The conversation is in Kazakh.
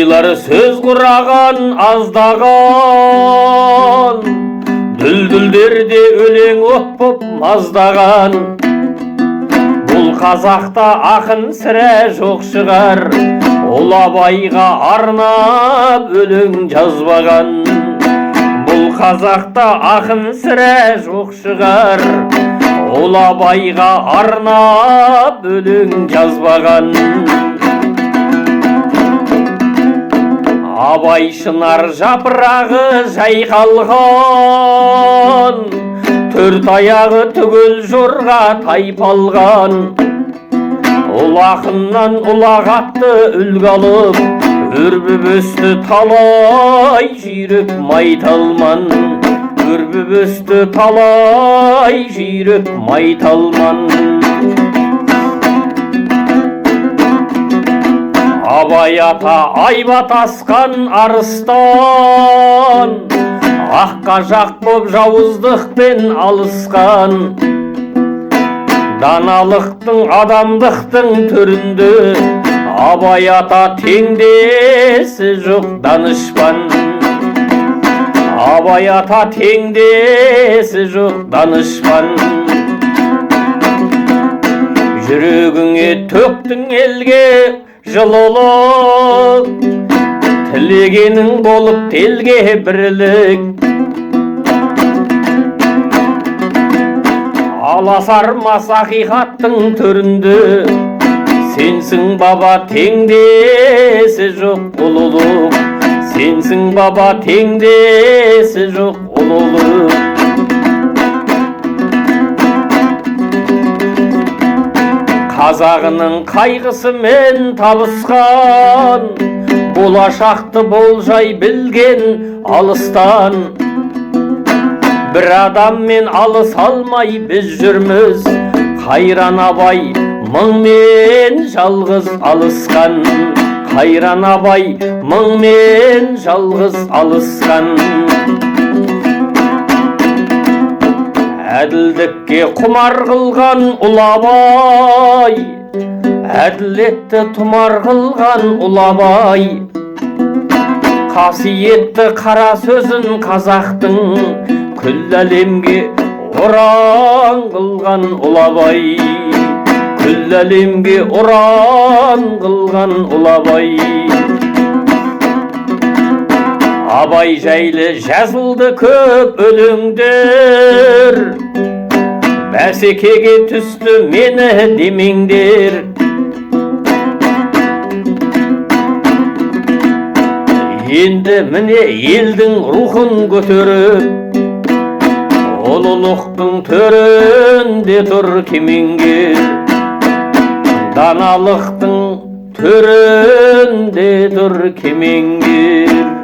ойлар сөз құраған аздаған, дүлдүлдерде өлең от боп маздаған. Бұл қазақта ақын сірә жоқ шығар, ол Абайға арнап өлең жазбаған. Бұл қазақта ақын сірә жоқ шығар, ол Абайға арнап өлең жазбаған. Абай шынар жапырағы жайқалған, төрт аяғы түгел жорға тайпалған. Ол ақыннан ұлағатты үлгі алып, өрбіп өсті талай жүйрік майталман. Өрбіп өсті талай жүйрік майталман. Абай ата айбат асқан арыстан, аққа жақ боп жауыздықпен алысқан. Даналықтың, адамдықтың түрінде Абай ата теңдесі жоқ данышпан. Абай ата теңдесі жоқ данышпан. Жүрегіңе төктің елге жылылық, тілегенің болып телге бірлік. Аласармас ақиқаттың түрінде сенсің баба теңдесі жоқ ұлылық. Сенсің баба теңдесі жоқ ұлылық. Қазағының қайғысымен табысқан, болашақты болжай білген алыстан. Бір адаммен алыс алмай біз жүрміз, қайран Абай мыңмен жалғыз алысқан. Қайран Абай мыңмен жалғыз алысқан. Әділдікке құмар қылған ұлы Абай, әділетті тұмар қылған ұлы Абай. Қасиетті қара сөзін қазақтың күллі әлемге ұран қылған ұлы Абай. Күллі әлемге ұран қылған ұлы Абай. Абай жайлы жазылды көп өлеңдер, бәсекеге түсті мені демеңдер. Енді міне елдің рухын көтеріп, ұлылықтың төрінде тұр кемеңгер. Даналықтың төрінде тұр кемеңгер.